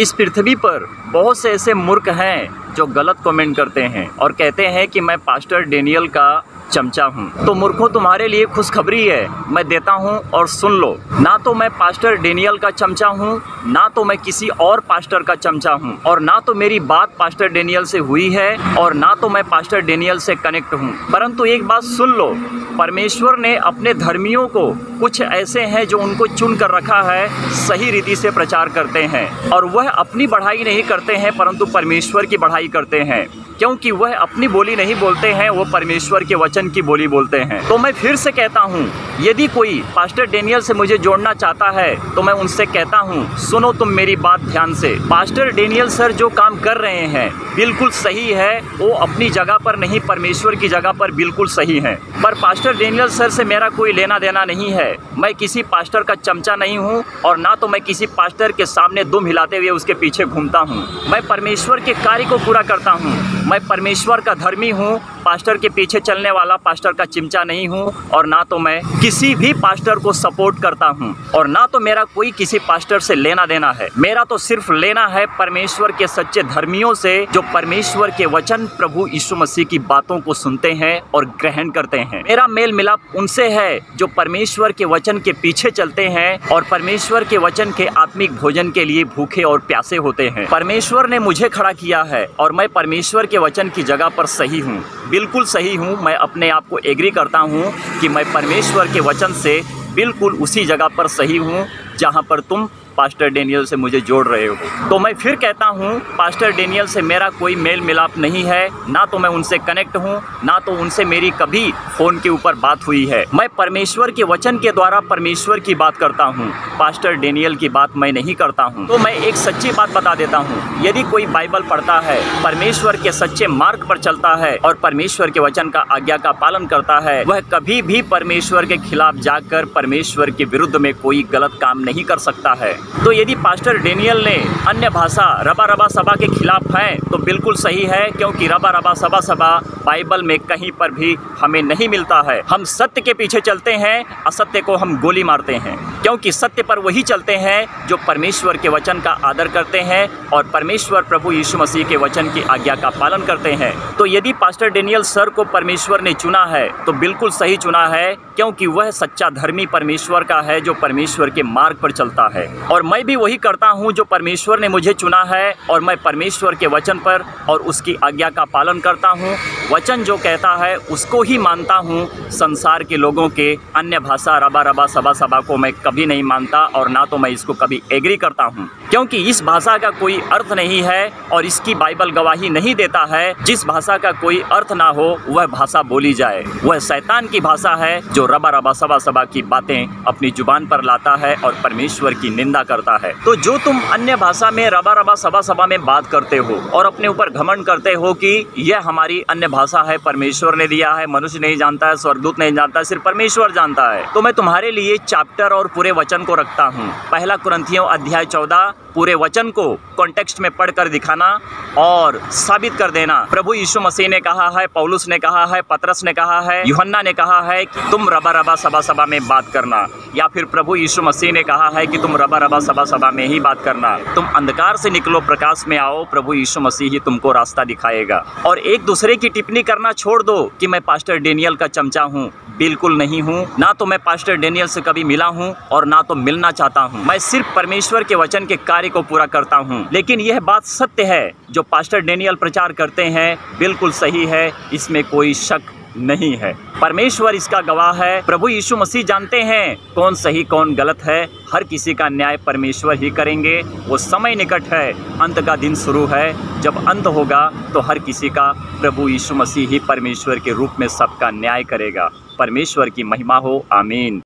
इस पृथ्वी पर बहुत से ऐसे मूर्ख हैं जो गलत कमेंट करते हैं और कहते हैं कि मैं पास्टर डेनियल का चमचा हूँ। तो मूर्खों, तुम्हारे लिए खुशखबरी है, मैं देता हूँ और सुन लो। ना तो मैं पास्टर डेनियल का चमचा हूँ, ना तो मैं किसी और पास्टर का चमचा हूँ, और ना तो मेरी बात पास्टर डेनियल से हुई है, और ना तो मैं पास्टर डेनियल से कनेक्ट हूँ। परंतु एक बात सुन लो, परमेश्वर ने अपने धर्मियों को कुछ ऐसे हैं जो उनको चुन कर रखा है, सही रीति से प्रचार करते हैं, और वह अपनी बढ़ाई नहीं करते हैं परंतु परमेश्वर की बढ़ाई करते हैं, क्योंकि वह अपनी बोली नहीं बोलते हैं, वो परमेश्वर के वचन की बोली बोलते हैं। तो मैं फिर से कहता हूँ, यदि कोई पास्टर डेनियल से मुझे जोड़ना चाहता है तो मैं उनसे कहता हूँ, सुनो तुम मेरी बात ध्यान से। पास्टर डेनियल सर जो काम कर रहे हैं बिल्कुल सही है, वो अपनी जगह पर नहीं, परमेश्वर की जगह पर बिल्कुल सही है। पर पास्टर डेनियल सर से मेरा कोई लेना देना नहीं है। मैं किसी पास्टर का चमचा नहीं हूँ, और ना तो मैं किसी पास्टर के सामने दुम हिलाते हुए उसके पीछे घूमता हूँ। मैं परमेश्वर के कार्य को पूरा करता हूँ। मैं परमेश्वर का धर्मी हूँ, पास्टर के पीछे चलने वाला पास्टर का चिमचा नहीं हूँ, और ना तो मैं किसी भी पास्टर को सपोर्ट करता हूँ, और ना तो मेरा कोई किसी पास्टर से लेना देना है। मेरा तो सिर्फ लेना है परमेश्वर के सच्चे धर्मियों से, जो परमेश्वर के वचन प्रभु यीशु मसीह की बातों को सुनते हैं और ग्रहण करते हैं। मेरा मेल मिलाप उनसे है जो परमेश्वर के वचन के पीछे चलते हैं और परमेश्वर के वचन के आत्मिक भोजन के लिए भूखे और प्यासे होते हैं। परमेश्वर ने मुझे खड़ा किया है और मैं परमेश्वर के वचन की जगह पर सही हूँ, बिल्कुल सही हूँ। मैं अपने आप को एग्री करता हूँ कि मैं परमेश्वर के वचन से बिल्कुल उसी जगह पर सही हूँ जहाँ पर तुम पास्टर डेनियल से मुझे जोड़ रहे हो। तो मैं फिर कहता हूँ, पास्टर डेनियल से मेरा कोई मेल मिलाप नहीं है, ना तो मैं उनसे कनेक्ट हूँ, ना तो उनसे मेरी कभी फ़ोन के ऊपर बात हुई है। मैं परमेश्वर के वचन के द्वारा परमेश्वर की बात करता हूँ, पास्टर डेनियल की बात मैं नहीं करता हूँ। तो मैं एक सच्ची बात बता देता हूँ, यदि कोई बाइबल पढ़ता है, परमेश्वर के सच्चे मार्ग पर चलता है और परमेश्वर के वचन का आज्ञा का पालन करता है, वह कभी भी परमेश्वर के खिलाफ जाकर परमेश्वर के विरुद्ध में कोई गलत काम नहीं कर सकता है। तो यदि पास्टर डेनियल ने अन्य भाषा रबा रबा सभा के खिलाफ है तो बिल्कुल सही है, क्योंकि रबा रबा सभा बाइबल में कहीं पर भी हमें नहीं मिलता है। हम सत्य के पीछे चलते हैं, असत्य को हम गोली मारते हैं, क्योंकि सत्य पर वही चलते हैं जो परमेश्वर के वचन का आदर करते हैं और परमेश्वर प्रभु यीशु मसीह के वचन की आज्ञा का पालन करते हैं। तो यदि पास्टर डेनियल सर को परमेश्वर ने चुना है तो बिल्कुल सही चुना है, क्योंकि वह सच्चा धर्मी परमेश्वर का है जो परमेश्वर के मार्ग पर चलता है। और मैं भी वही करता हूँ जो परमेश्वर ने मुझे चुना है, और मैं परमेश्वर के वचन पर और उसकी आज्ञा का पालन करता हूँ। वचन जो कहता है उसको ही मानता हूँ। संसार के लोगों के अन्य भाषा रबा रबा सभा को मैं कभी नहीं मानता, और ना तो मैं इसको कभी एग्री करता हूँ, क्योंकि इस भाषा का कोई अर्थ नहीं है और इसकी बाइबल गवाही नहीं देता है। जिस भाषा का कोई अर्थ ना हो वह भाषा बोली जाए, वह शैतान की भाषा है जो रबा रबा सभा की बातें अपनी जुबान पर लाता है और परमेश्वर की निंदा करता है। तो जो तुम अन्य भाषा में रबा रबा सभा में बात करते हो और अपने ऊपर घमंड करते हो कि यह हमारी अन्य भाषा है, परमेश्वर ने दिया है, मनुष्य नहीं जानता है, स्वर्गदूत नहीं जानता है, सिर्फ परमेश्वर जानता है, तो मैं तुम्हारे लिए चैप्टर और पूरे वचन को रखता हूँ। पहला कुरिन्थियों अध्याय 14 पूरे वचन को कॉन्टेक्स्ट में पढ़कर दिखाना और साबित कर देना। प्रभु यीशु मसीह ने कहा है, पौलुस ने कहा है, पतरस ने कहा है, यूहन्ना ने कहा है कि तुम रबा रबा सभा में बात करना, या फिर प्रभु यीशु मसीह ने कहा है कि तुम रबा रबा सभा में ही बात करना। तुम अंधकार से निकलो, प्रकाश में आओ, प्रभु यीशु मसीह ही तुमको रास्ता दिखाएगा। और एक दूसरे की टिप्पणी करना छोड़ दो कि मैं पास्टर डेनियल का चमचा हूँ, बिल्कुल नहीं हूँ। ना तो मैं पास्टर डेनियल से कभी मिला हूँ और ना तो मिलना चाहता हूँ। मैं सिर्फ परमेश्वर के वचन के कार्य को पूरा करता हूँ। लेकिन यह बात सत्य है, जो पास्टर डेनियल प्रचार करते हैं बिल्कुल सही है, इसमें कोई शक नहीं है। परमेश्वर इसका गवाह है। प्रभु यीशु मसीह जानते हैं कौन सही कौन गलत है। हर किसी का न्याय परमेश्वर ही करेंगे। वो समय निकट है, अंत का दिन शुरू है। जब अंत होगा तो हर किसी का प्रभु यीशु मसीह ही परमेश्वर के रूप में सबका न्याय करेगा। परमेश्वर की महिमा हो, आमीन।